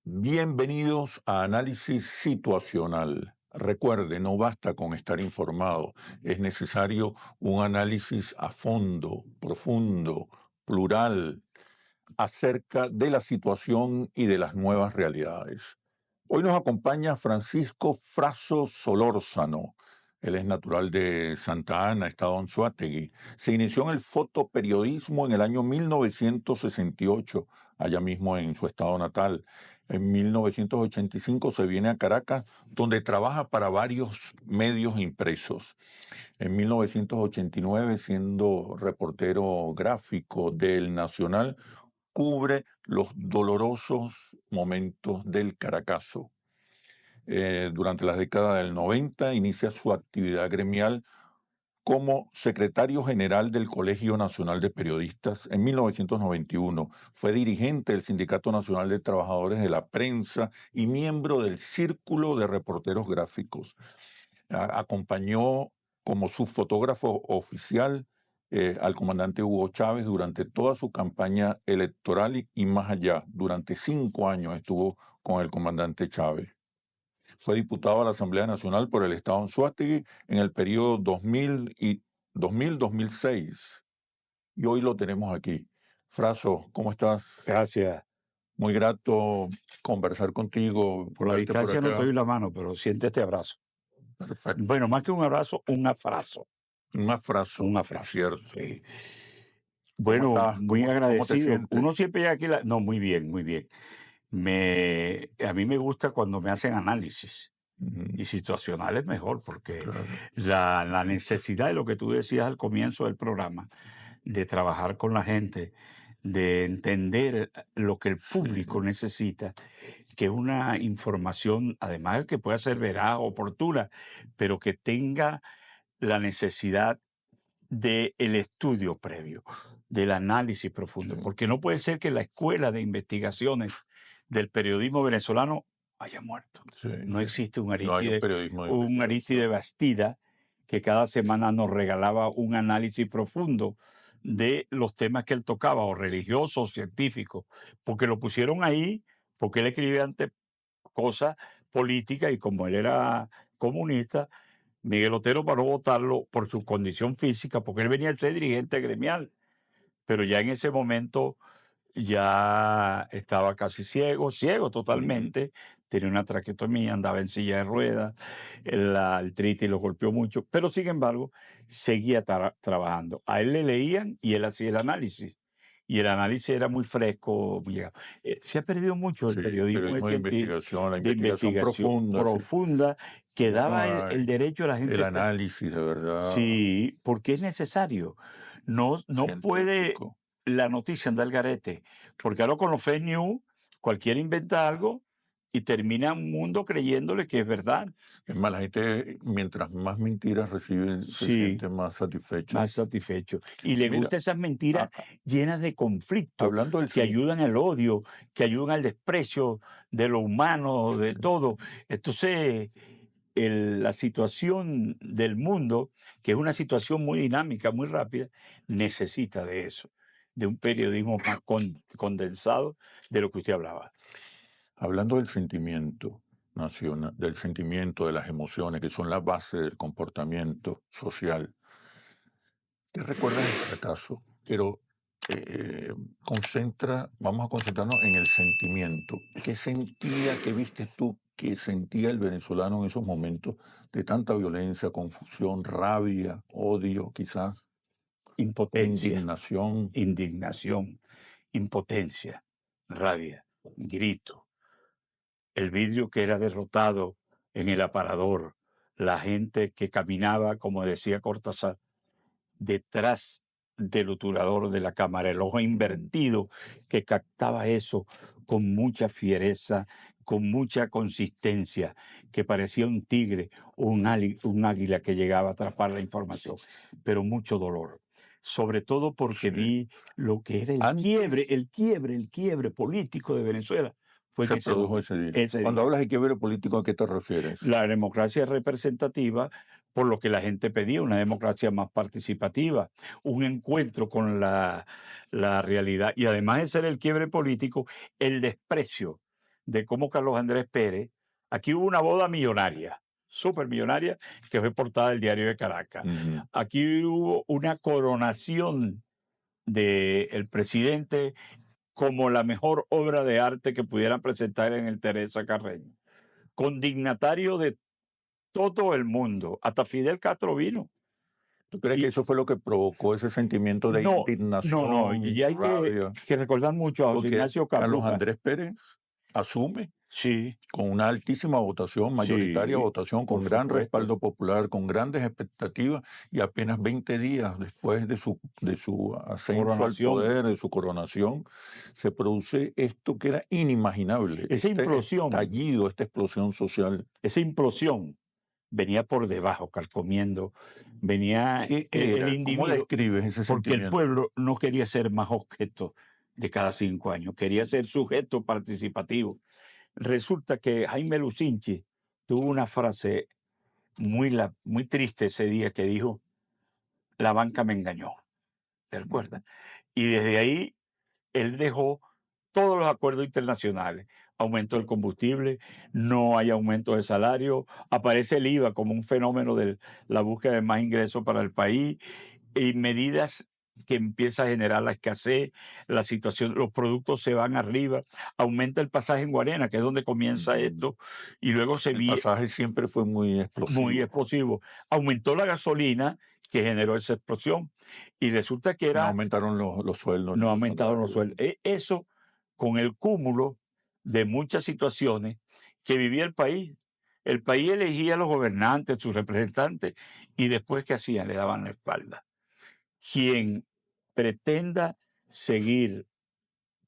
Bienvenidos a Análisis Situacional. Recuerde, no basta con estar informado, es necesario un análisis a fondo, profundo, plural, acerca de la situación y de las nuevas realidades. Hoy nos acompaña Francisco Fraso Solórzano. Él es natural de Santa Ana, estado Anzoátegui. Se inició en el fotoperiodismo en el año 1968, allá mismo en su estado natal. En 1985 se viene a Caracas, donde trabaja para varios medios impresos. En 1989, siendo reportero gráfico del Nacional, cubre los dolorosos momentos del Caracazo. Durante la década del 90 inicia su actividad gremial como secretario general del Colegio Nacional de Periodistas en 1991. Fue dirigente del Sindicato Nacional de Trabajadores de la Prensa y miembro del Círculo de Reporteros Gráficos. Acompañó como su fotógrafo oficial al comandante Hugo Chávez durante toda su campaña electoral y más allá. Durante 5 años estuvo con el comandante Chávez. Fue diputado a la Asamblea Nacional por el Estado Anzoátegui en el periodo 2000-2006. Y hoy lo tenemos aquí. Fraso, ¿cómo estás? Gracias. Muy grato conversar contigo. Por la distancia no te doy la mano, pero siente este abrazo. Perfecto. Bueno, más que un abrazo, un abrazo. Un abrazo. Un Es abrazo. cierto. Sí. ¿Cómo Bueno, estás? muy ¿Cómo te agradecido. sientes? Uno siempre llega aquí. No, muy bien, muy bien. A mí me gusta cuando me hacen análisis. Y situacional es mejor, porque Claro. la necesidad de lo que tú decías al comienzo del programa, de trabajar con la gente, de entender lo que el público necesita, que es una información, además de que pueda ser veraz, oportuna, pero que tenga la necesidad del estudio previo, del análisis profundo, porque no puede ser que la escuela de investigaciones del periodismo venezolano haya muerto. Sí. No existe un No hay un periodismo de investigación. Aristide Bastida que cada semana nos regalaba un análisis profundo de los temas que él tocaba, o religiosos, o científicos, porque lo pusieron ahí, porque él escribía ante cosas políticas, y como él era comunista, Miguel Otero paró votarlo por su condición física, porque él venía a ser dirigente gremial, pero ya en ese momento ya estaba casi ciego totalmente, tenía una traqueotomía, andaba en silla de ruedas, la artritis lo golpeó mucho, pero sin embargo seguía trabajando. A él le leían y él hacía el análisis. Y el análisis era muy fresco, muy llegado. Se ha perdido mucho el Sí, periodismo periodismo de investigación, la de investigación profunda. Sí. profunda, que daba No, el derecho a la gente el a estar. análisis de verdad Sí, porque es necesario. No puede científico. la noticia andar al garete, porque ahora con los fake news cualquiera inventa algo y termina un mundo creyéndole que es verdad. Es más, la gente, mientras más mentiras recibe, se Sí, siente más satisfecha. más satisfecho. Y le Mira, gustan esas mentiras llenas de conflicto, hablando del que ayudan al odio, que ayudan al desprecio de lo humano, de todo. Entonces, la situación del mundo, que es una situación muy dinámica, muy rápida, necesita de eso, de un periodismo más condensado de lo que usted hablaba. hablando del sentimiento nacional, del sentimiento, de las emociones, que son la base del comportamiento social. ¿Te recuerdas el fracaso? Pero vamos a concentrarnos en el sentimiento. ¿Qué sentía, qué viste tú que sentía el venezolano en esos momentos de tanta violencia, confusión, rabia, odio, quizás, Impotencia, indignación? impotencia, rabia, grito, el vidrio que era derrotado en el aparador, la gente que caminaba, como decía Cortázar, detrás del obturador de la cámara, el ojo invertido que captaba eso con mucha fiereza, con mucha consistencia, que parecía un tigre o un águila que llegaba a atrapar la información, pero mucho dolor. Sobre todo porque vi lo que era el quiebre político de Venezuela. Fue en Se ese produjo momento, ese día. ese Cuando día. hablas de quiebre político, ¿a qué te refieres? La democracia representativa, por lo que la gente pedía, una democracia más participativa, un encuentro con la realidad. Y además de ser el quiebre político, el desprecio de cómo Carlos Andrés Pérez, aquí hubo una boda millonaria, súper millonaria, que fue portada del Diario de Caracas. Aquí hubo una coronación del presidente como la mejor obra de arte que pudieran presentar en el Teresa Carreño, con dignatarios de todo el mundo, hasta Fidel Castro vino. ¿Tú crees que eso fue lo que provocó ese sentimiento de No, indignación, y hay rabia? que recordar mucho a José Porque Ignacio Carlos Carluca. Andrés Pérez asume Sí, con una altísima votación, mayoritaria sí, votación, con por gran supuesto. respaldo popular, con grandes expectativas, y apenas 20 días después de su ascenso al Coronación. poder, de su coronación, se produce esto que era inimaginable. Esa implosión. Estallido, esta explosión social. Esa implosión venía por debajo, carcomiendo, venía ¿Qué el era? ¿Cómo individuo, describes ese porque el sentimiento? pueblo no quería ser más objeto de cada 5 años, quería ser sujeto participativo. Resulta que Jaime Lucinchi tuvo una frase muy triste ese día que dijo: la banca me engañó, ¿te recuerdas? Y desde ahí él dejó todos los acuerdos internacionales. Aumento del combustible, no hay aumento de salario, aparece el IVA como un fenómeno de la búsqueda de más ingresos para el país y medidas que empieza a generar la escasez, la situación, los productos se van arriba, aumenta el pasaje en Guarena, que es donde comienza esto, y luego se El pasaje siempre fue muy explosivo. muy explosivo. Aumentó la gasolina que generó esa explosión y resulta que No era aumentaron los sueldos. no ni aumentaron los salarios. sueldos. Eso con el cúmulo de muchas situaciones que vivía el país. El país elegía a los gobernantes, sus representantes, y después, ¿qué hacían? Le daban la espalda. Quien pretenda seguir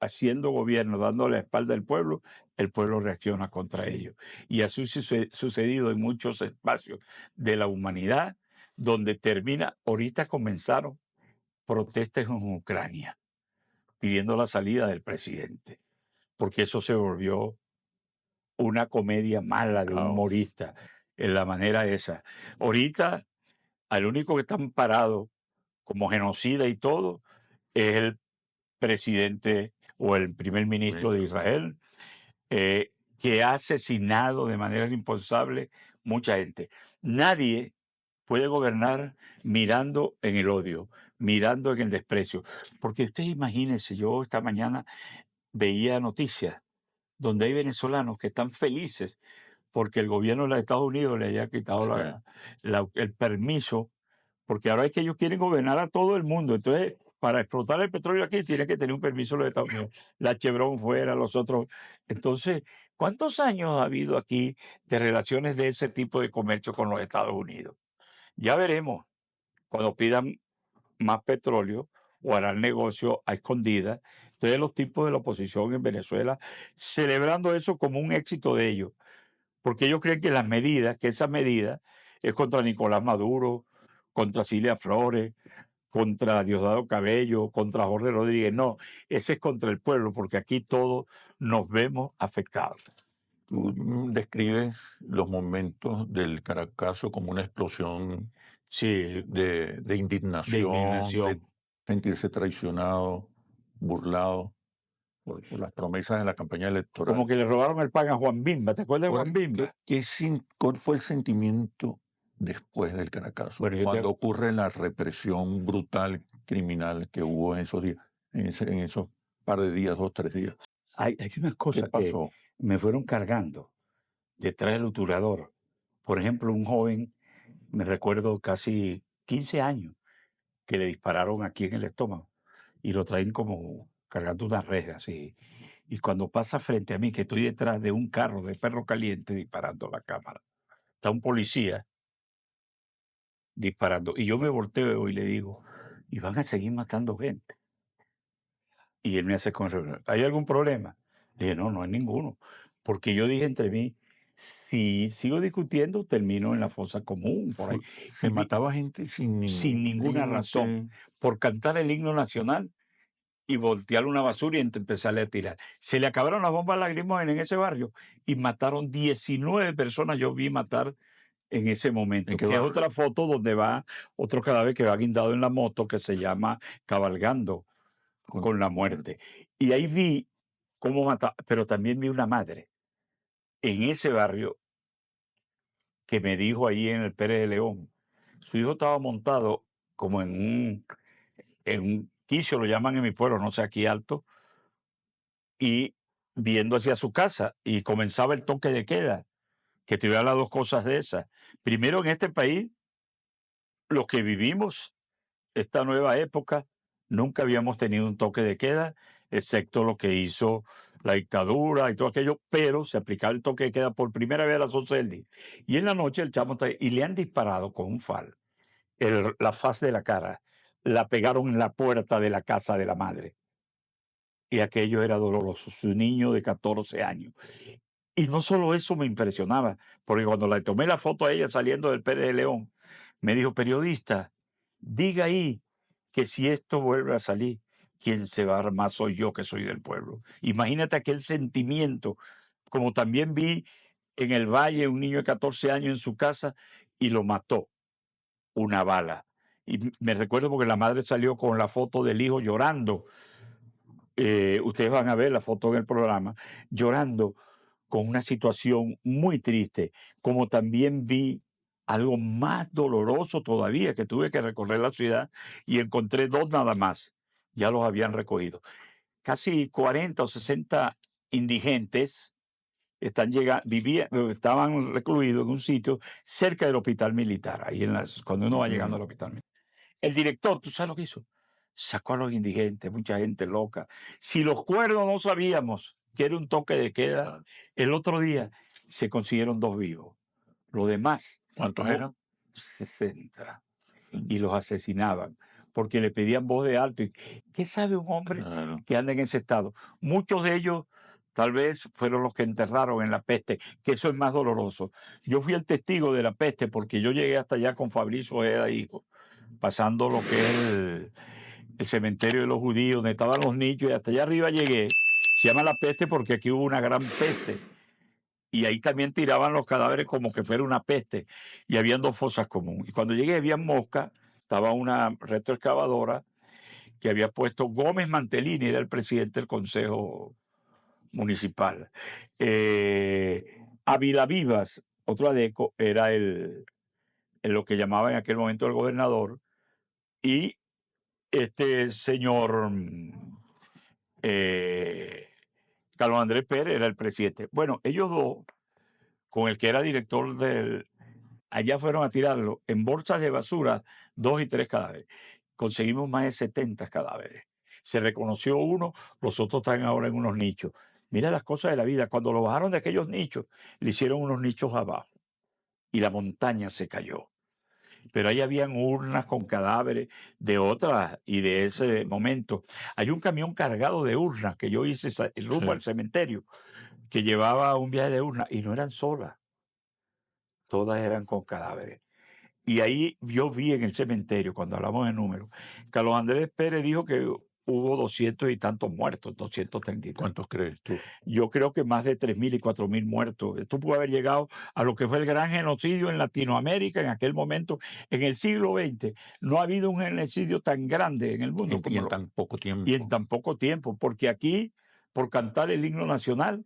haciendo gobierno, dando la espalda al pueblo, el pueblo reacciona contra ellos. Y así ha sucedido en muchos espacios de la humanidad, donde termina, ahorita comenzaron protestas en Ucrania pidiendo la salida del presidente, porque eso se volvió una comedia mala de un Caos. humorista en la manera esa. Ahorita, al único que están parado como genocida y todo es el presidente o el primer ministro de Israel, que ha asesinado de manera irresponsable mucha gente. Nadie puede gobernar mirando en el odio, mirando en el desprecio. Porque usted imagínese, yo esta mañana veía noticias donde hay venezolanos que están felices porque el gobierno de los Estados Unidos le haya quitado el permiso, porque ahora es que ellos quieren gobernar a todo el mundo. Entonces, para explotar el petróleo aquí tiene que tener un permiso de los Estados Unidos. La Chevron fuera, los otros. Entonces, ¿cuántos años ha habido aquí de relaciones de ese tipo de comercio con los Estados Unidos? Ya veremos cuando pidan más petróleo o harán negocio a escondidas. Entonces los tipos de la oposición en Venezuela celebrando eso como un éxito de ellos, porque ellos creen que esa medida es contra Nicolás Maduro, contra Cilia Flores, contra Diosdado Cabello, contra Jorge Rodríguez. No, ese es contra el pueblo, porque aquí todos nos vemos afectados. Tú describes los momentos del Caracazo como una explosión Sí, de indignación, de sentirse traicionado, burlado por las promesas de la campaña electoral. como que le robaron el pan a Juan Bimba. ¿Te acuerdas de Juan Bimba? ¿Cuál fue el sentimiento después del Caracazo? Bueno, cuando ocurre la represión brutal, criminal que hubo en esos días, en esos par de días, 2, 3 días. Hay unas ¿Qué cosas que pasó? me fueron cargando detrás del obturador. Por ejemplo, un joven, me recuerdo casi 15 años, que le dispararon aquí en el estómago y lo traen como cargando una reja así. Y cuando pasa frente a mí, que estoy detrás de un carro de perro caliente disparando la cámara, está un policía disparando. Y yo me volteo y le digo, y van a seguir matando gente. Y él me hace con ¿hay algún problema? Le dije, no, no hay ninguno. Porque yo dije entre mí, si sigo discutiendo, termino en la fosa común, por ahí. Se mataba gente sin Sin ninguna razón, límite. por cantar el himno nacional y voltear una basura y empezarle a tirar. Se le acabaron las bombas lacrimógenas en ese barrio y mataron 19 personas. Yo vi matar en ese momento, ¿En qué que es barrio? otra foto donde va otro cadáver que va guindado en la moto que se llama Cabalgando con la muerte. Y ahí vi cómo mataba. Pero también vi una madre en ese barrio que me dijo ahí en el Pérez de León, su hijo estaba montado como en un quicio, lo llaman en mi pueblo, no sé, aquí alto, y viendo hacia su casa, y comenzaba el toque de queda, que tuviera las dos cosas de esas. Primero, en este país, los que vivimos esta nueva época, nunca habíamos tenido un toque de queda, excepto lo que hizo la dictadura y todo aquello, pero se aplicaba el toque de queda por primera vez a las 11 del día. Y en la noche el chamo está ahí, y le han disparado con un fal la faz de la cara, la pegaron en la puerta de la casa de la madre. Y aquello era doloroso, su niño de 14 años. Y no solo eso me impresionaba, porque cuando le tomé la foto a ella saliendo del Pérez de León, me dijo: periodista, diga ahí que si esto vuelve a salir, quien se va a armar soy yo, que soy del pueblo. Imagínate aquel sentimiento, como también vi en el Valle un niño de 14 años en su casa y lo mató una bala. Y me recuerdo porque la madre salió con la foto del hijo llorando. Ustedes van a ver la foto en el programa, llorando con una situación muy triste, como también vi algo más doloroso todavía, que tuve que recorrer la ciudad y encontré 2 nada más, ya los habían recogido. Casi 40 o 60 indigentes estaban recluidos en un sitio cerca del hospital militar, ahí cuando uno va llegando al hospital militar. El director, ¿tú sabes lo que hizo? Sacó a los indigentes, mucha gente loca. Si los cuerdos no sabíamos que era un toque de queda, el otro día se consiguieron 2 vivos. Los demás, ¿Cuántos no, eran? 60. Y los asesinaban porque le pedían voz de alto. ¿Qué sabe un hombre Claro. que anda en ese estado? Muchos de ellos tal vez fueron los que enterraron en la peste, que eso es más doloroso. Yo fui el testigo de la peste porque yo llegué hasta allá con Fabricio Ojeda, hijo, pasando lo que es el cementerio de los judíos, donde estaban los nichos, y hasta allá arriba llegué. Se llama la peste porque aquí hubo una gran peste. Y ahí también tiraban los cadáveres como que fuera una peste. Y habían 2 fosas comunes. Y cuando llegué había mosca, estaba una retroexcavadora que había puesto Gómez Mantelini, era el presidente del Consejo Municipal. Ávila Vivas, otro adeco, era lo que llamaba en aquel momento el gobernador. Y este señor Carlos Andrés Pérez era el presidente. Bueno, ellos dos, con el que era director allá fueron a tirarlo en bolsas de basura, 2 y 3 cadáveres. Conseguimos más de 70 cadáveres. Se reconoció uno, los otros están ahora en unos nichos. Mira las cosas de la vida. Cuando lo bajaron de aquellos nichos, le hicieron unos nichos abajo y la montaña se cayó. Pero ahí habían urnas con cadáveres de otras y de ese momento. Hay un camión cargado de urnas que yo hice rumbo al cementerio, que llevaba un viaje de urnas y no eran solas, todas eran con cadáveres. Y ahí yo vi en el cementerio, cuando hablamos de números, Carlos Andrés Pérez dijo que hubo 200 y tantos muertos, 230 y tantos. ¿Cuántos crees tú? Yo creo que más de 3.000 y 4.000 muertos. Esto pudo haber llegado a lo que fue el gran genocidio en Latinoamérica en aquel momento. En el siglo XX no ha habido un genocidio tan grande en el mundo. Y en tan poco tiempo. Y en tan poco tiempo, porque aquí, por cantar el himno nacional,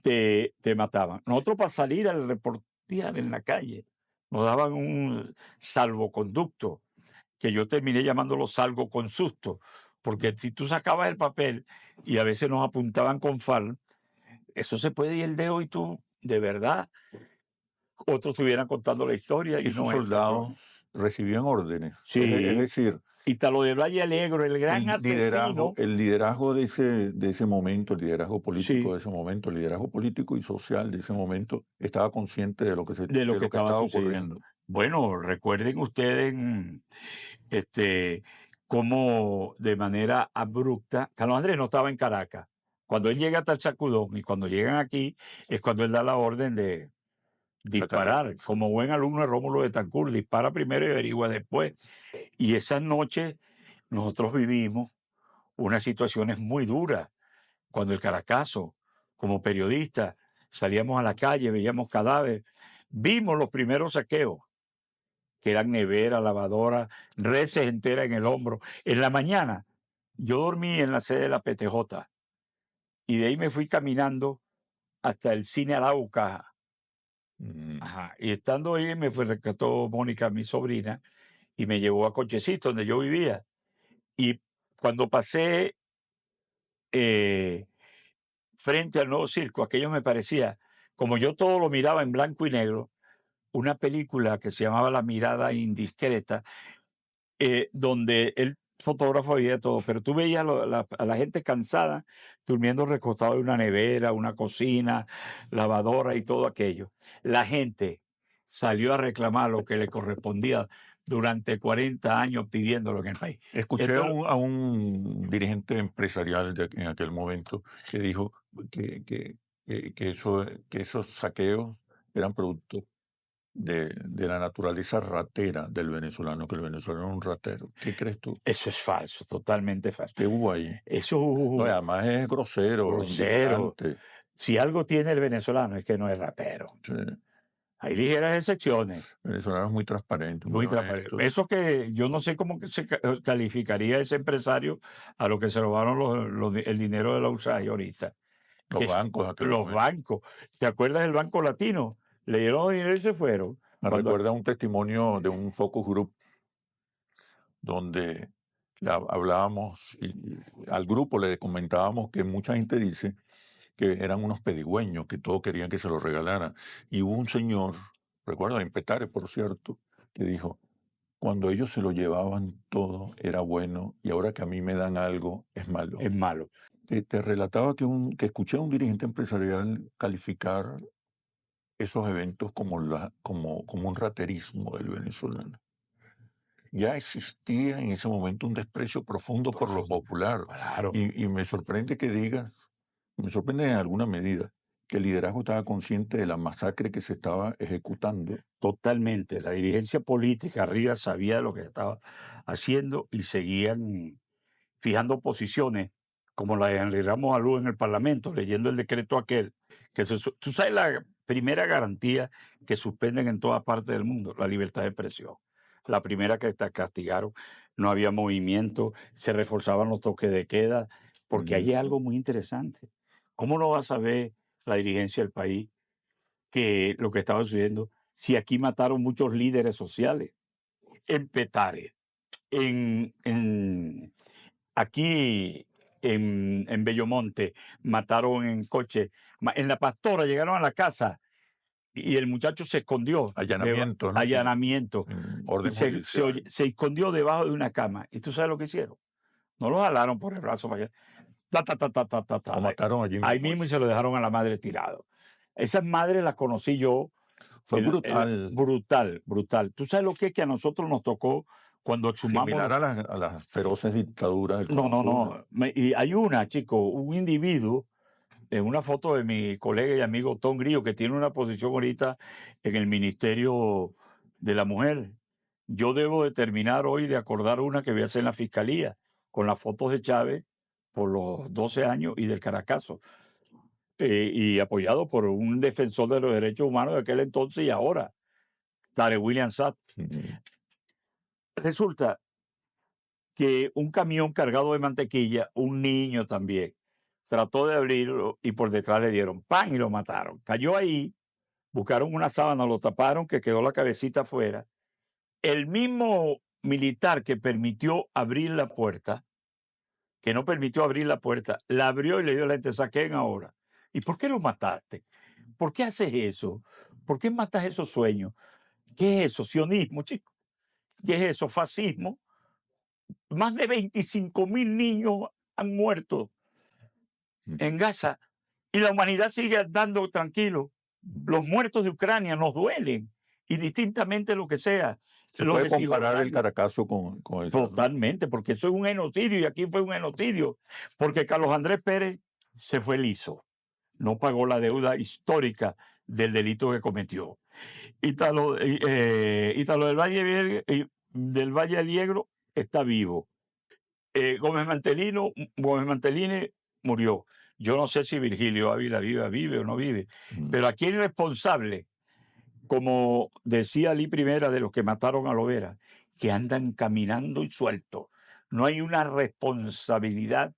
te mataban. Nosotros, para salir al reportear en la calle, nos daban un salvoconducto, que yo terminé llamándolo salgo con susto, porque si tú sacabas el papel y a veces nos apuntaban con fal, eso se puede ir el dedo y tú, de verdad, otros estuvieran contando la historia y Esos no esta, ¿no? soldados recibían órdenes. Es Sí. decir, Ítalo de Valle Alegro, el gran asesino. el liderazgo de ese momento, el liderazgo político Sí, de ese momento, el liderazgo político y social de ese momento, estaba consciente de lo que, de lo que estaba estaba sucediendo. ocurriendo. Bueno, recuerden ustedes cómo de manera abrupta, Carlos Andrés no estaba en Caracas. Cuando él llega hasta el Sacudón y cuando llegan aquí es cuando él da la orden de disparar. Como buen alumno de Rómulo Betancourt, dispara primero y averigua después. Y esas noches nosotros vivimos unas situaciones muy duras. Cuando el Caracazo, como periodista, salíamos a la calle, veíamos cadáveres, vimos los primeros saqueos, que eran nevera, lavadora, reses enteras en el hombro. En la mañana, yo dormí en la sede de la PTJ y de ahí me fui caminando hasta el cine Arauca. Mm. Ajá. Y estando ahí me rescató Mónica, mi sobrina, y me llevó a Cochecito, donde yo vivía. Y cuando pasé frente al nuevo circo, aquello me parecía, como yo todo lo miraba en blanco y negro, una película que se llamaba La mirada indiscreta, donde el fotógrafo veía todo, pero tú veías a la gente cansada durmiendo recostado en una nevera, una cocina, lavadora y todo aquello. La gente salió a reclamar lo que le correspondía durante 40 años pidiéndolo en el país. Escuché Esto, a un dirigente empresarial en aquel momento que dijo que esos saqueos eran producto de la naturaleza ratera del venezolano, que el venezolano es un ratero. ¿Qué crees tú? eso es falso, totalmente falso. ¿Qué hubo ahí? Eso No, y además es grosero, grosero. indignante. Si algo tiene el venezolano es que no es ratero. Sí. Hay ligeras excepciones. Venezolanos muy transparentes, muy Muy transparente. honestos. Eso que yo no sé cómo que se calificaría ese empresario a lo que se robaron el dinero de la USAID ahorita. Los Que bancos de aquel los momento. bancos. ¿Te acuerdas del Banco Latino? Le dieron dinero y se fueron. Me Cuando, recuerda un testimonio de un focus group donde hablábamos y al grupo le comentábamos que mucha gente dice que eran unos pedigüeños, que todos querían que se lo regalaran. Y hubo un señor, recuerdo en Petare, por cierto, que dijo, cuando ellos se lo llevaban todo era bueno y ahora que a mí me dan algo es malo. es malo. Te relataba que escuché a un dirigente empresarial calificar esos eventos como un raterismo del venezolano. Ya existía en ese momento un desprecio profundo por lo popular. Claro. Y me sorprende que digas, me sorprende en alguna medida, que el liderazgo estaba consciente de la masacre que se estaba ejecutando. Totalmente. La dirigencia política arriba sabía lo que estaba haciendo y seguían fijando posiciones como la de Henry Ramos Alú en el Parlamento, leyendo el decreto aquel, tú sabes la primera garantía que suspenden en toda parte del mundo, la libertad de expresión. La primera que castigaron, no había movimiento, se reforzaban los toques de queda, porque ahí es algo muy interesante. ¿Cómo no va a saber la dirigencia del país que lo que estaba sucediendo si aquí mataron muchos líderes sociales? En Petare, aquí en Bellomonte, mataron en coche. En La Pastora llegaron a la casa y el muchacho se escondió. Allanamiento, ¿no? Allanamiento. Sin Y orden judicial. se escondió debajo de una cama. ¿Y tú sabes lo que hicieron? No lo jalaron por el brazo para allá. Ta, ta, ta, ta, ta, ta, ta. Lo mataron allí Ahí mismo. mismo y se lo dejaron a la madre tirado. Esas madres las conocí yo. Fue brutal. Brutal, brutal. ¿Tú sabes lo que es que a nosotros nos tocó cuando exhumamos? Similar a las feroces dictaduras del No, Cono no, Sur. no. Y hay una, chico, un individuo, en una foto de mi colega y amigo Tom Grillo, que tiene una posición ahorita en el Ministerio de la Mujer. Yo debo de terminar hoy de acordar una que voy a hacer en la Fiscalía, con las fotos de Chávez por los 12 años y del Caracazo. Y apoyado por un defensor de los derechos humanos de aquel entonces y ahora, Tarek William Saab. Resulta que un camión cargado de mantequilla, un niño también, trató de abrirlo y por detrás le dieron pan y lo mataron. Cayó ahí, buscaron una sábana, lo taparon, que quedó la cabecita afuera. El mismo militar que permitió abrir la puerta, que no permitió abrir la puerta, la abrió y le dio la gente, saquen ahora. ¿Y por qué lo mataste? ¿Por qué haces eso? ¿Por qué matas esos sueños? ¿Qué es eso? Sionismo, chico. ¿Qué es eso? Fascismo. Más de 25,000 niños han muerto en Gaza y la humanidad sigue andando tranquilo. Los muertos de Ucrania nos duelen y distintamente lo que sea. Se Los puede de comparar el Cisjordania. Caracazo con eso. Totalmente, porque eso es un genocidio y aquí fue un genocidio, porque Carlos Andrés Pérez se fue liso, no pagó la deuda histórica del delito que cometió. Ítalo del Valle Aliegro está vivo. Gómez Mantelini murió. Yo no sé si Virgilio Ávila vive o no vive, pero aquí hay responsable, como decía Lee Primera de los que mataron a Lovera, que andan caminando y sueltos. No hay una responsabilidad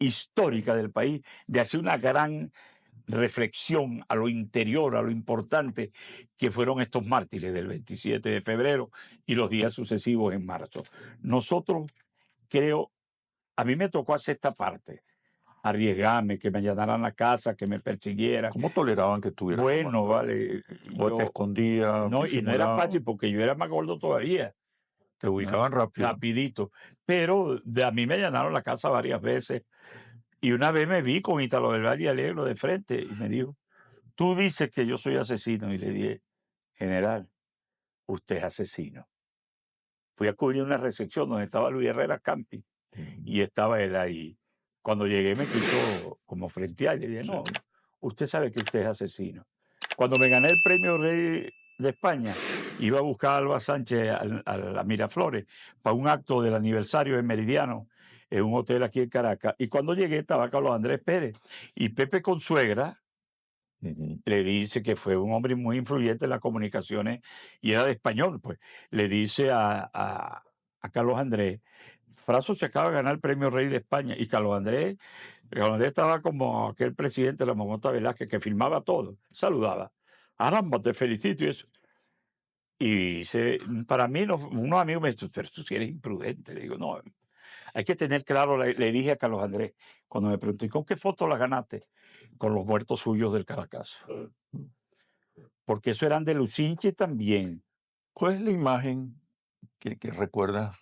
histórica del país, de hacer una gran reflexión a lo interior, a lo importante que fueron estos mártires del 27 de febrero y los días sucesivos en marzo. Nosotros, creo, a mí me tocó hacer esta parte, arriesgarme, que me allanaran la casa, que me persiguieran. ¿Cómo toleraban que estuvieras Bueno, tomando? vale, ¿O te yo, escondías, no, y no era disimulabas? fácil porque yo era más gordo todavía, Te ¿no? ubicaban rápido. Rapidito, pero a mí me allanaron la casa varias veces y una vez me vi con Italo del Valle y Alegro de frente y me dijo, tú dices que yo soy asesino, y le dije, general, usted es asesino. Fui a cubrir una recepción donde estaba Luis Herrera Campi y estaba él ahí. Cuando llegué me quiso como frentear y le dije, no, usted sabe que usted es asesino. Cuando me gané el premio Rey de España, iba a buscar a Alba Sánchez a la Miraflores para un acto del aniversario de Meridiano en un hotel aquí en Caracas. Y cuando llegué estaba Carlos Andrés Pérez y Pepe Consuegra le dice que fue un hombre muy influyente en las comunicaciones y era de español, pues le dice a Carlos Andrés, Fraso se acaba de ganar el premio Rey de España y Carlos Andrés estaba como aquel presidente de la Momota Velázquez que firmaba todo, saludaba, Aramba, te felicito y eso. Y para mí, unos amigos me dicen, pero tú sí eres imprudente. Le digo, no, hay que tener claro, le dije a Carlos Andrés, cuando me preguntó, ¿y con qué foto la ganaste? Con los muertos suyos del Caracas. Porque eso eran de Lucinchi también. ¿Cuál es la imagen que recuerdas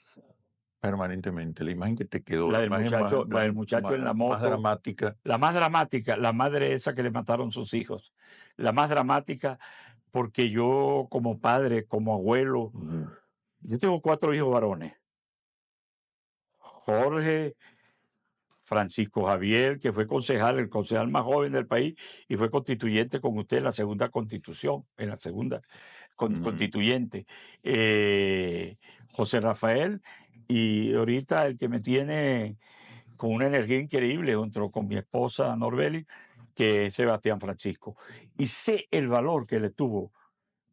permanentemente? La imagen que te quedó, La la del imagen muchacho, la del muchacho en la más moto. dramática. La más dramática, la madre esa que le mataron sus hijos. La más dramática, porque yo como padre, como abuelo, yo tengo 4 hijos varones. Jorge, Francisco Javier, que fue concejal, el concejal más joven del país, y fue constituyente con usted en la segunda constitución, en la segunda constituyente. José Rafael, y ahorita el que me tiene con una energía increíble junto con mi esposa Norbeli, que es Sebastián Francisco. Y sé el valor que le tuvo,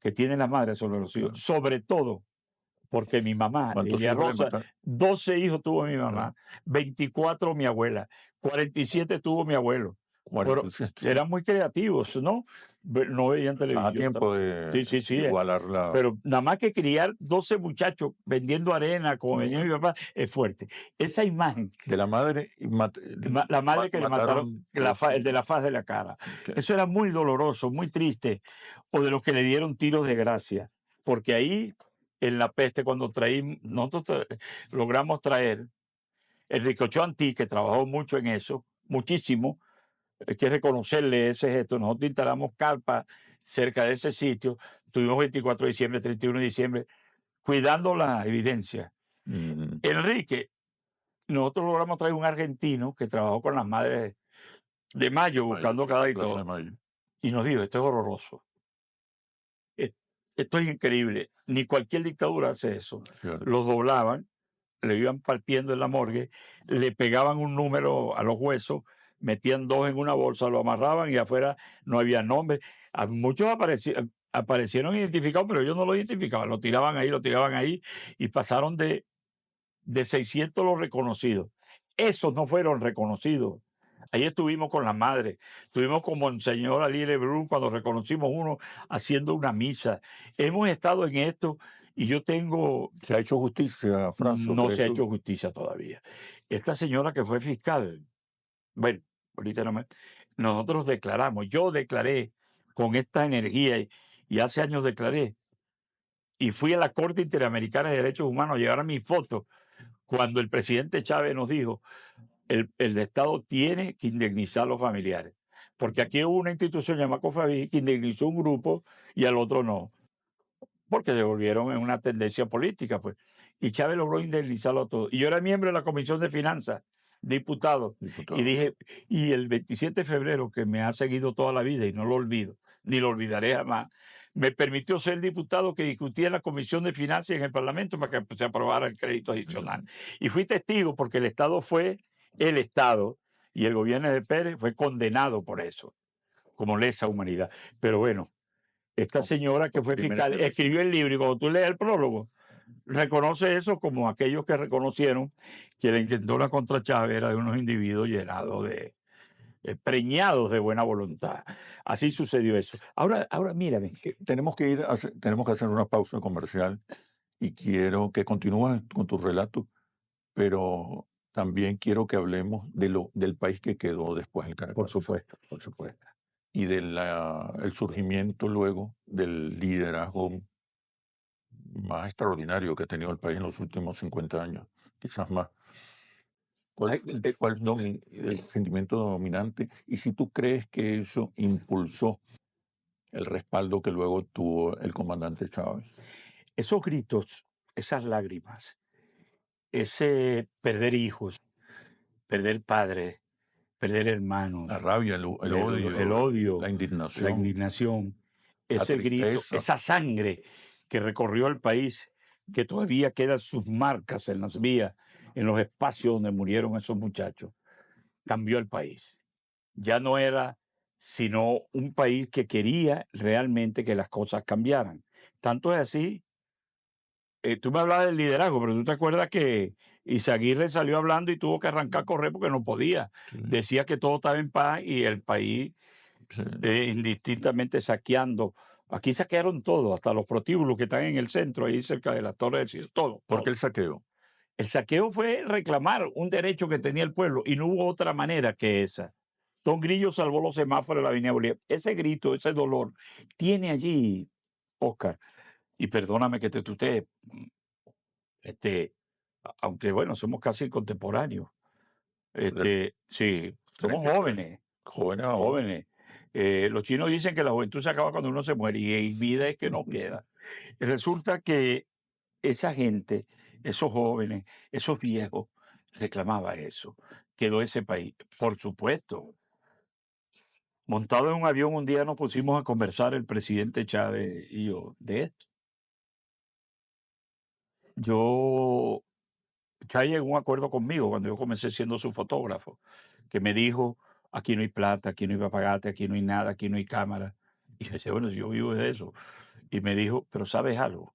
que tiene la madre sobre los hijos, sobre todo porque mi mamá, ¿Cuántos Lilia hijos le Rosa, mataron? 12 hijos tuvo mi mamá, 24 mi abuela, 47 tuvo mi abuelo. Pero 47. eran muy creativos, ¿no? No veían A televisión. tiempo Sí, de sí, sí. igualar la... Pero nada más que criar 12 muchachos vendiendo arena, como venía mi papá, es fuerte. Esa imagen, De la madre, la madre que le mataron, el de la faz de la cara, Okay. eso era muy doloroso, muy triste. O de los que le dieron tiros de gracia. Porque ahí, en la peste, cuando nosotros logramos traer el Ricochó Antí, que trabajó mucho en eso, muchísimo, hay que reconocerle ese gesto. Nosotros instalamos carpas cerca de ese sitio, tuvimos 24 de diciembre, 31 de diciembre, cuidando la evidencia. Enrique, nosotros logramos traer un argentino que trabajó con las madres de Mayo, buscando sí, cada la y Plaza todo, de Mayo. y nos dijo, esto es horroroso. Esto es increíble. Ni cualquier dictadura hace eso. Cierto. Los doblaban, le iban partiendo en la morgue, le pegaban un número a los huesos, metían 2 en una bolsa, lo amarraban y afuera no había nombre. Muchos aparecieron identificados, pero yo no lo identificaba. Lo tiraban ahí y pasaron de 600 los reconocidos. Esos no fueron reconocidos. Ahí estuvimos con la madre, estuvimos con Monseñor Ali Lebrun cuando reconocimos uno haciendo una misa. Hemos estado en esto y yo tengo... ¿Se ha hecho justicia, Franzo? No se ha tú? hecho justicia todavía. Esta señora que fue fiscal, bueno, ahorita no me... Nosotros declaramos, yo declaré con esta energía y hace años declaré y fui a la Corte Interamericana de Derechos Humanos a llevar mi foto cuando el presidente Chávez nos dijo el Estado tiene que indemnizar a los familiares. Porque aquí hubo una institución llamada COFAVI que indemnizó un grupo y al otro no. Porque se volvieron en una tendencia política, pues. Y Chávez logró indemnizarlo a todos. Y yo era miembro de la Comisión de Finanzas, diputado. Y dije, y el 27 de febrero, que me ha seguido toda la vida y no lo olvido, ni lo olvidaré jamás, me permitió ser diputado que discutía en la Comisión de Finanzas y en el Parlamento para que se aprobara el crédito adicional. Y fui testigo porque el Estado y el gobierno de Pérez fue condenado por eso, como lesa humanidad. Pero bueno, esta señora que fue fiscal escribió el libro y cuando tú lees el prólogo, reconoce eso como aquellos que reconocieron que la intentona contra Chávez era de unos individuos llenados de, preñados de buena voluntad. Así sucedió eso. Ahora mírame. Tenemos que hacer una pausa comercial y quiero que continúes con tu relato, pero también quiero que hablemos del país que quedó después del Por Caracazo supuesto, por supuesto. y del el surgimiento luego del liderazgo más extraordinario que ha tenido el país en los últimos 50 años, quizás más. ¿Cuál Ay, fue el sentimiento dominante? Y si tú crees que eso impulsó el respaldo que luego tuvo el comandante Chávez. Esos gritos, esas lágrimas, ese perder hijos, perder padres, perder hermanos, La rabia, el el odio, odio, la la indignación, indignación, la ese grito, tristeza. esa sangre que recorrió el país, que todavía quedan sus marcas en las vías, en los espacios donde murieron esos muchachos, cambió el país. Ya no era sino un país que quería realmente que las cosas cambiaran. Tanto es así, tú me hablabas del liderazgo, pero tú te acuerdas que Izaguirre salió hablando y tuvo que arrancar a correr porque no podía. Sí, Decía que todo estaba en paz y el país sí. indistintamente saqueando. Aquí saquearon todo, hasta los prostíbulos que están en el centro, ahí cerca de la Torre del Cielo, todo. ¿Por qué el saqueo? El saqueo fue reclamar un derecho que tenía el pueblo y no hubo otra manera que esa. Don Grillo salvó los semáforos de la Avenida Bolívar. Ese grito, ese dolor, tiene allí, Oscar, y perdóname que te tutee, aunque bueno, somos casi contemporáneos. Sí, somos jóvenes, Jóvenes aún. jóvenes. Los chinos dicen que la juventud se acaba cuando uno se muere y en vida es que no queda. Resulta que esa gente, esos jóvenes, esos viejos, reclamaba eso. Quedó ese país. Por supuesto. Montado en un avión un día nos pusimos a conversar el presidente Chávez y yo de esto. Chávez llegó a un acuerdo conmigo cuando yo comencé siendo su fotógrafo, que me dijo, aquí no hay plata, aquí no hay papagate, aquí no hay nada, aquí no hay cámara. Y yo decía, bueno, yo vivo de eso. Y me dijo, pero ¿sabes algo?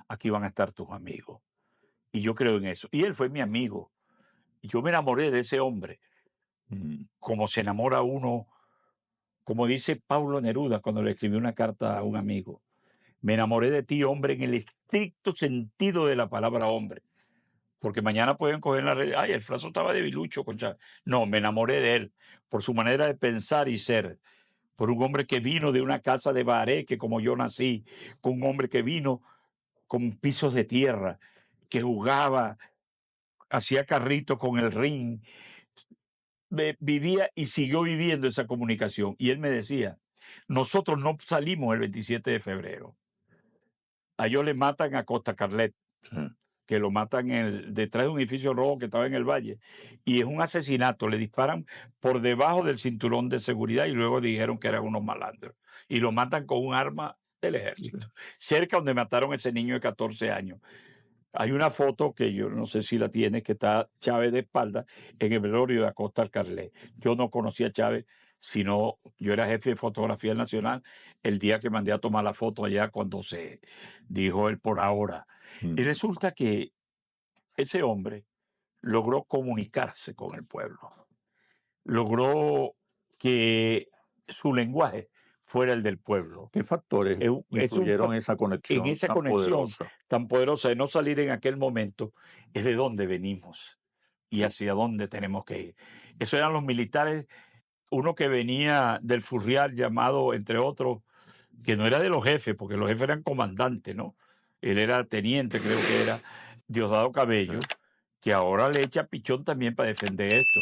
Aquí van a estar tus amigos. Y yo creo en eso. Y él fue mi amigo. Y yo me enamoré de ese hombre, como se enamora uno, como dice Pablo Neruda cuando le escribió una carta a un amigo. Me enamoré de ti, hombre, en el estricto sentido de la palabra hombre. Porque mañana pueden coger en la red, ay, el fraso estaba debilucho con Chávez. No, me enamoré de él, por su manera de pensar y ser, por un hombre que vino de una casa de Baaré, que como yo nací, con un hombre que vino con pisos de tierra, que jugaba, hacía carrito con el ring, vivía y siguió viviendo esa comunicación. Y él me decía, nosotros no salimos el 27 de febrero. A ellos le matan a Costa Carlet, Sí. que lo matan detrás de un edificio rojo que estaba en el valle. Y es un asesinato, le disparan por debajo del cinturón de seguridad y luego dijeron que eran unos malandros. Y lo matan con un arma del ejército, cerca donde mataron a ese niño de 14 años. Hay una foto que yo no sé si la tienes, que está Chávez de espalda en el velorio de Acosta Carlet. Yo no conocía a Chávez, sino yo era jefe de fotografía nacional el día que mandé a tomar la foto allá cuando se dijo él por ahora. Y resulta que ese hombre logró comunicarse con el pueblo, logró que su lenguaje fuera el del pueblo. ¿Qué factores influyeron en esa En conexión esa tan conexión poderosa? tan poderosa de no salir en aquel momento, es de dónde venimos y hacia dónde tenemos que ir. Esos eran los militares, uno que venía del Furrial llamado, entre otros, que no era de los jefes, porque los jefes eran comandantes, ¿no? Él era teniente, creo que era, Diosdado Cabello, que ahora le echa pichón también para defender esto.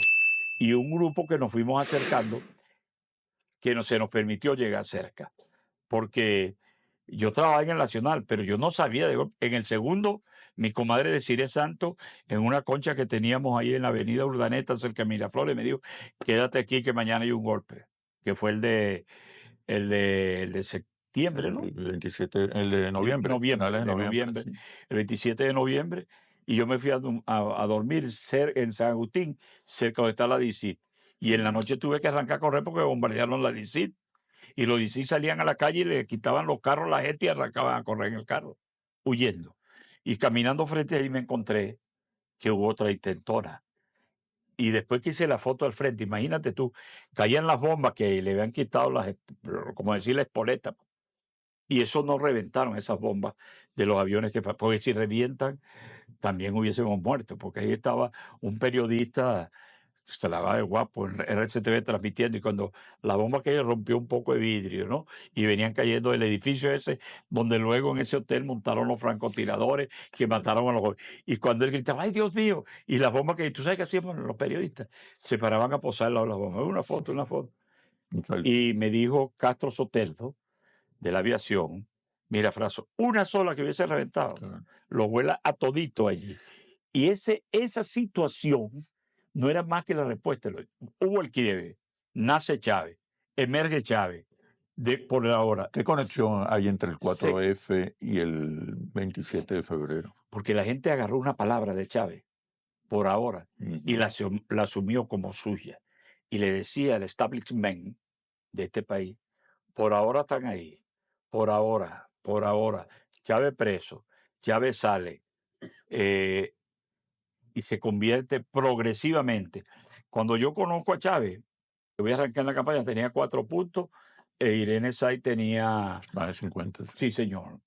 Y un grupo que nos fuimos acercando, que no se nos permitió llegar cerca, porque yo trabajaba en el Nacional, pero yo no sabía. En el segundo, mi comadre de Cire Santo, en una concha que teníamos ahí en la avenida Urdaneta, cerca de Miraflores, me dijo, quédate aquí que mañana hay un golpe, que fue el de septiembre, ¿no? El 27, el de noviembre, finales de noviembre. Sí. El 27 de noviembre, y yo me fui a dormir en San Agustín, cerca donde está la DICIT. Y en la noche tuve que arrancar a correr porque bombardearon la DICIT. Y los DICIT salían a la calle y le quitaban los carros a la gente y arrancaban a correr en el carro, huyendo. Y caminando frente a ahí me encontré que hubo otra intentona. Y después que hice la foto al frente, imagínate tú, caían las bombas que le habían quitado como decir, la espoleta. Y eso no reventaron esas bombas de los aviones, porque si revientan, también hubiésemos muerto, porque ahí estaba un periodista, se la va de guapo en RCTV transmitiendo, y cuando la bomba cayó rompió un poco de vidrio, ¿no? Y venían cayendo del edificio ese, donde luego en ese hotel montaron los francotiradores que mataron a los jóvenes. Y cuando él gritaba, ¡ay, Dios mío! Y las bombas que, tú sabes qué hacían los periodistas, se paraban a posar al lado de las bombas. Una foto, una foto. Y me dijo Castro Soteldo, de la aviación, mira, Fraso, una sola que hubiese reventado, lo vuela a todito allí. Y esa situación no era más que la respuesta. Hubo el quiebre, nace Chávez, emerge Chávez, por ahora. ¿Qué conexión hay entre el 4F y el 27 de febrero? Porque la gente agarró una palabra de Chávez, por ahora, y la asumió como suya. Y le decía al establishment de este país, por ahora están ahí, por ahora, Chávez preso, Chávez sale, y se convierte progresivamente. Cuando yo conozco a Chávez, yo voy a arrancar en la campaña, tenía 4 puntos, e Irene Say tenía... Más de 50. Sí, señor.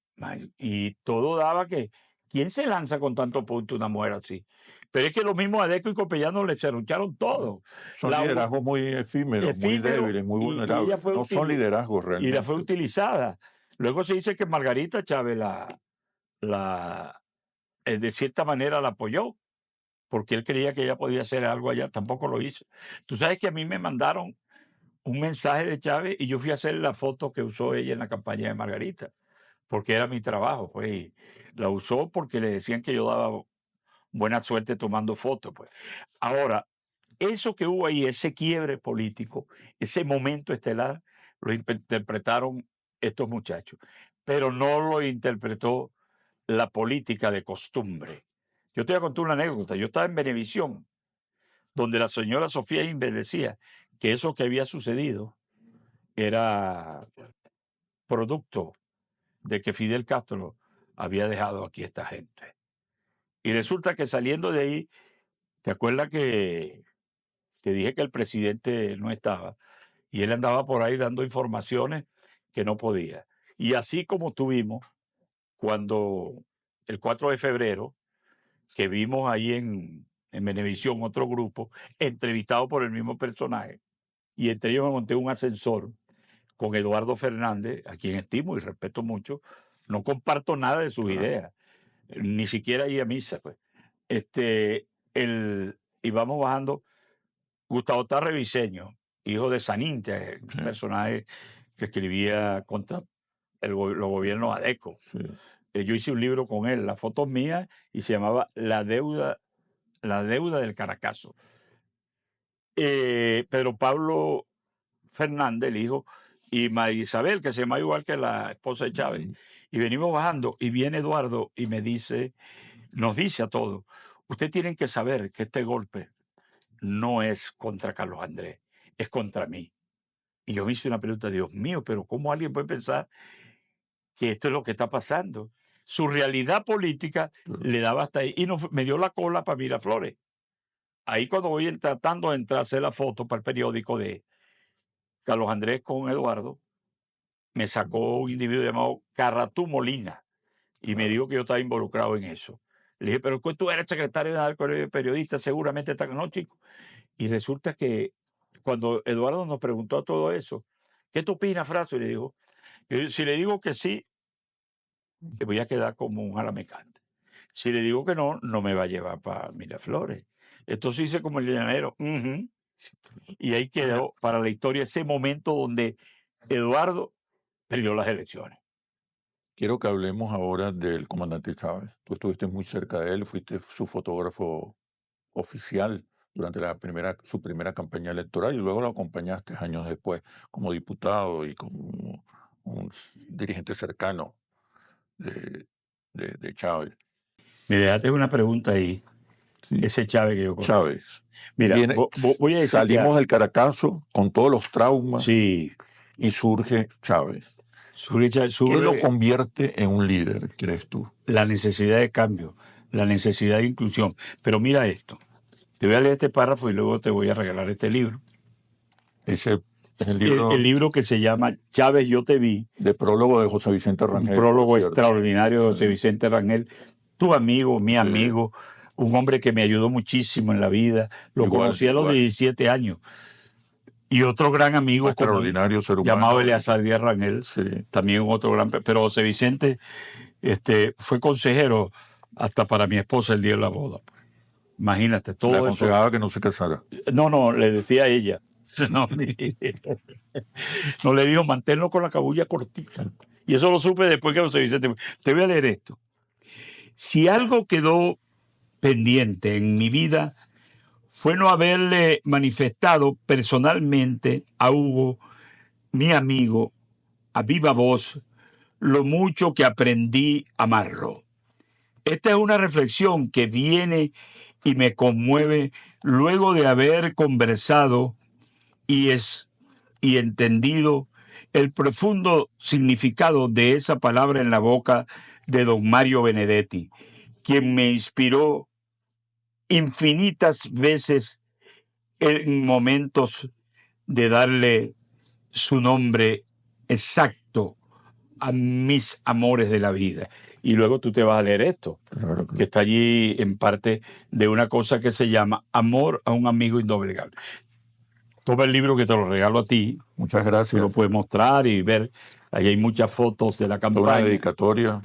Y todo daba que, ¿quién se lanza con tantos puntos una mujer así? Pero es que los mismos Adeco y Copellano le cerrucharon todo. Son liderazgos muy efímeros, muy débiles, muy vulnerables. No son liderazgos realmente. Y la fue utilizada. Luego se dice que Margarita Chávez de cierta manera la apoyó, porque él creía que ella podía hacer algo allá, tampoco lo hizo. Tú sabes que a mí me mandaron un mensaje de Chávez y yo fui a hacer la foto que usó ella en la campaña de Margarita, porque era mi trabajo, pues, y la usó porque le decían que yo daba buena suerte tomando fotos, pues. Ahora, eso que hubo ahí, ese quiebre político, ese momento estelar, lo interpretaron estos muchachos, pero no lo interpretó la política de costumbre. Yo te voy a contar una anécdota. Yo estaba en Venevisión, donde la señora Sofía Inves decía que eso que había sucedido era producto de que Fidel Castro había dejado aquí a esta gente. Y resulta que saliendo de ahí, ¿te acuerdas que te dije que el presidente no estaba? Y él andaba por ahí dando informaciones que no podía. Y así como tuvimos cuando el 4 de febrero, que vimos ahí en Venevisión otro grupo, entrevistado por el mismo personaje, y entre ellos me monté un ascensor con Eduardo Fernández, a quien estimo y respeto mucho. No comparto nada de sus ideas, ni siquiera ir a misa, pues. Y vamos bajando. Gustavo Tarreviseño, hijo de Sanintia, un personaje que escribía contra los gobiernos Adeco. Sí. Yo hice un libro con él, las fotos mías, y se llamaba La deuda del Caracazo. Pedro Pablo Fernández, el hijo, y María Isabel, que se llama igual que la esposa de Chávez. Y venimos bajando, y viene Eduardo y nos dice a todos, ustedes tienen que saber que este golpe no es contra Carlos Andrés, es contra mí. Y yo me hice una pregunta, Dios mío, pero ¿cómo alguien puede pensar que esto es lo que está pasando? Su realidad política le daba hasta ahí, y me dio la cola para Miraflores. Ahí cuando voy tratando de entrar a hacer la foto para el periódico de Carlos Andrés con Eduardo, me sacó un individuo llamado Carratú Molina y me dijo que yo estaba involucrado en eso. Le dije, pero tú eres secretario de periodista, seguramente está... No, chico. Y resulta que cuando Eduardo nos preguntó todo eso, ¿qué tú opinas, Fraso? Y le dijo, si le digo que sí, me voy a quedar como un jaramecante. Si le digo que no, no me va a llevar para Miraflores. Entonces hice como el llanero. Y ahí quedó para la historia ese momento donde Eduardo perdió las elecciones. Quiero que hablemos ahora del comandante Chávez. Tú estuviste muy cerca de él, fuiste su fotógrafo oficial durante su primera campaña electoral y luego lo acompañaste años después como diputado y como un dirigente cercano de Chávez. Me dejaste una pregunta ahí. Sí. Ese Chávez que yo conozco. Chávez. Mira, voy a decir salimos del Caracazo con todos los traumas, sí, y surge Chávez. ¿Qué lo convierte en un líder, crees tú? La necesidad de cambio, la necesidad de inclusión. Pero mira esto. Te voy a leer este párrafo y luego te voy a regalar este libro. Ese es el libro, El libro que se llama Chávez, yo te vi. De prólogo de José Vicente Rangel. Un prólogo extraordinario de José Vicente Rangel. Tu amigo, mi amigo, un hombre que me ayudó muchísimo en la vida. Lo conocí a los 17 años. Y otro gran amigo extraordinario ser humano, llamado Eleazar Díaz Rangel, también otro gran... Pero José Vicente fue consejero hasta para mi esposa el día de la boda. Imagínate, todo eso. Le aconsejaba que no se casara. No, le decía a ella. No le dijo, manténlo con la cabulla cortita. Y eso lo supe después que José Vicente... Te voy a leer esto. Si algo quedó pendiente en mi vida fue no haberle manifestado personalmente a Hugo, mi amigo, a viva voz, lo mucho que aprendí a amarlo. Esta es una reflexión que viene y me conmueve luego de haber conversado y entendido el profundo significado de esa palabra en la boca de don Mario Benedetti, quien me inspiró infinitas veces en momentos de darle su nombre exacto a mis amores de la vida. Y luego tú te vas a leer esto, que está allí en parte de una cosa que se llama Amor a un amigo indoblegable. Toma el libro que te lo regalo a ti. Muchas gracias. Tú lo puedes mostrar y ver. Ahí hay muchas fotos de la campaña. Una dedicatoria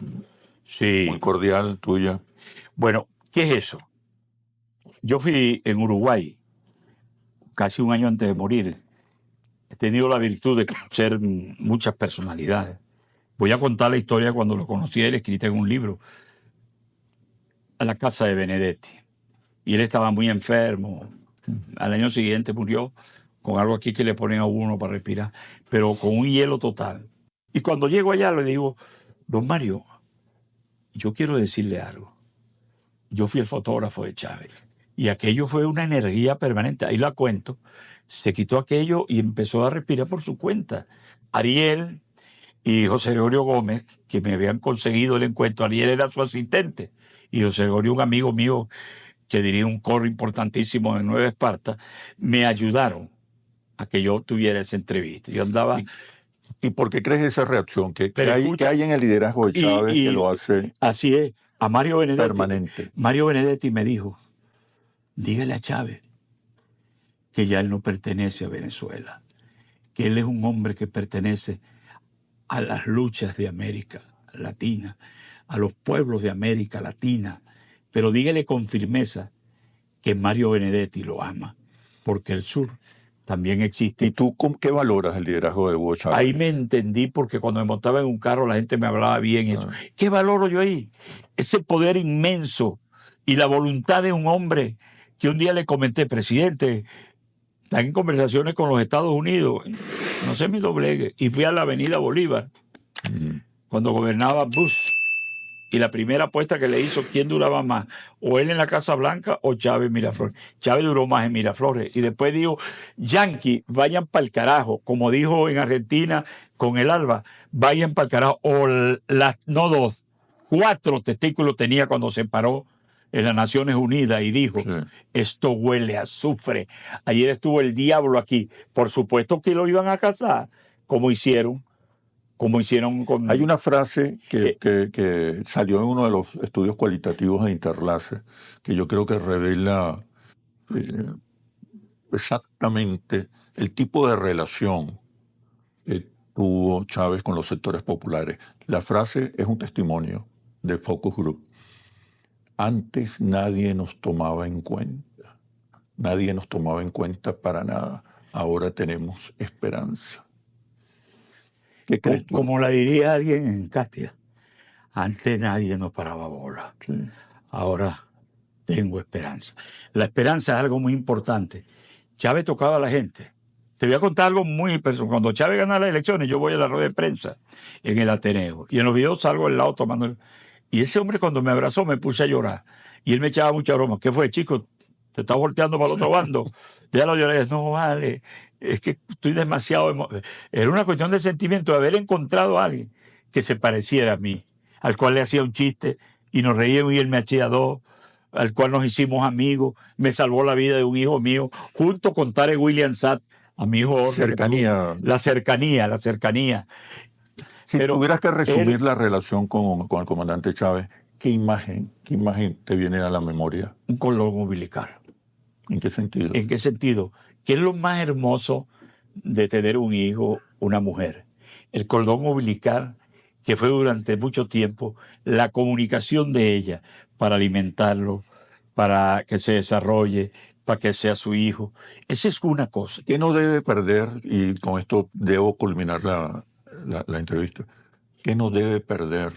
muy cordial tuya. Bueno, ¿qué es eso? Yo fui en Uruguay casi un año antes de morir. He tenido la virtud de conocer muchas personalidades. Voy a contar la historia cuando lo conocí a él, escrita en un libro, a la casa de Benedetti. Y él estaba muy enfermo. Al año siguiente murió con algo aquí que le ponen a uno para respirar, pero con un hielo total. Y cuando llego allá le digo, don Mario, yo quiero decirle algo. Yo fui el fotógrafo de Chávez. Y aquello fue una energía permanente. Ahí la cuento. Se quitó aquello y empezó a respirar por su cuenta. Ariel y José Gregorio Gómez, que me habían conseguido el encuentro. Ariel era su asistente. Y José Gregorio, un amigo mío que dirige un coro importantísimo en Nueva Esparta, me ayudaron a que yo tuviera esa entrevista. Yo andaba... ¿Y por qué crees esa reacción? ¿Qué hay en el liderazgo de Chávez que lo hace así es, a Mario Benedetti, permanente? Mario Benedetti me dijo, dígale a Chávez que ya él no pertenece a Venezuela, que él es un hombre que pertenece a las luchas de América Latina, a los pueblos de América Latina, pero dígale con firmeza que Mario Benedetti lo ama, porque el sur también existe. ¿Y tú qué valoras el liderazgo de Hugo Chávez? Ahí me entendí, porque cuando me montaba en un carro la gente me hablaba bien. Eso. ¿Qué valoro yo ahí? Ese poder inmenso y la voluntad de un hombre que un día le comenté, presidente, está en conversaciones con los Estados Unidos, no se me doblegue. Y fui a la Avenida Bolívar, cuando gobernaba Bush. Y la primera apuesta que le hizo, ¿quién duraba más? O él en la Casa Blanca o Chávez en Miraflores. Chávez duró más en Miraflores. Y después dijo, Yankee, vayan para el carajo. Como dijo en Argentina con el Alba, vayan para el carajo. O no dos, 4 testículos tenía cuando se paró en las Naciones Unidas y dijo, esto huele a azufre. Ayer estuvo el diablo aquí. Por supuesto que lo iban a cazar, como hicieron con... Hay una frase que salió en uno de los estudios cualitativos de Interlace, que yo creo que revela exactamente el tipo de relación que tuvo Chávez con los sectores populares. La frase es un testimonio de Focus Group. Antes nadie nos tomaba en cuenta. Nadie nos tomaba en cuenta para nada. Ahora tenemos esperanza. ¿Qué crees tú? Como la diría alguien en Castia, antes nadie nos paraba bola. Ahora tengo esperanza. La esperanza es algo muy importante. Chávez tocaba a la gente. Te voy a contar algo muy personal. Cuando Chávez gana las elecciones, yo voy a la rueda de prensa en el Ateneo. Y en los videos salgo al lado tomando... Y ese hombre cuando me abrazó me puse a llorar. Y él me echaba mucha broma. ¿Qué fue, chico? ¿Te estás volteando para el otro bando? Ya lo lloré. No, vale. es que estoy demasiado... Era una cuestión de sentimiento, de haber encontrado a alguien que se pareciera a mí, al cual le hacía un chiste y nos reíamos y él me hacía dos, al cual nos hicimos amigos, me salvó la vida de un hijo mío, junto con Tarek William Saad, a mi hijo Jorge. Cercanía. La cercanía. Si Pero tuvieras que resumir la relación con el comandante Chávez, ¿qué imagen te viene a la memoria? Un cordón umbilical. ¿En qué sentido? ¿En qué sentido? ¿Qué es lo más hermoso de tener un hijo, una mujer? El cordón umbilical, que fue durante mucho tiempo la comunicación de ella para alimentarlo, para que se desarrolle, para que sea su hijo. Esa es una cosa. ¿Qué no debe perder? Y con esto debo culminar la entrevista. ¿Qué no debe perder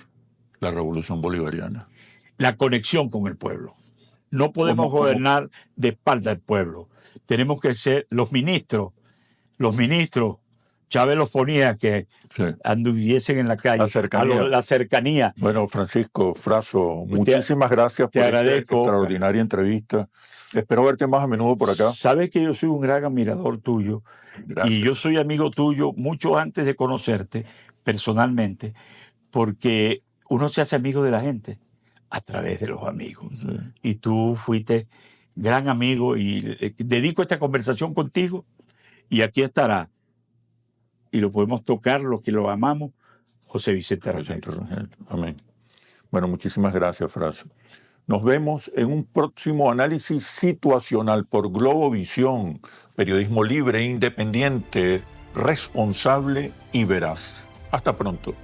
la revolución bolivariana? La conexión con el pueblo. No podemos gobernar de espalda al pueblo. Tenemos que ser los ministros. Chávez los ponía que anduviesen en la calle. La cercanía. Bueno, Francisco Frasso, muchísimas gracias por esta extraordinaria entrevista. Espero verte más a menudo por acá. Sabes que yo soy un gran admirador tuyo. Gracias. Y yo soy amigo tuyo mucho antes de conocerte personalmente, porque uno se hace amigo de la gente a través de los amigos. Sí. Y tú fuiste gran amigo y dedico esta conversación contigo y aquí estará. Y lo podemos tocar, los que lo amamos, José Vicente Rangel. Amén. Bueno, muchísimas gracias, Frasso. Nos vemos en un próximo análisis situacional por Globovisión, periodismo libre, independiente, responsable y veraz. Hasta pronto.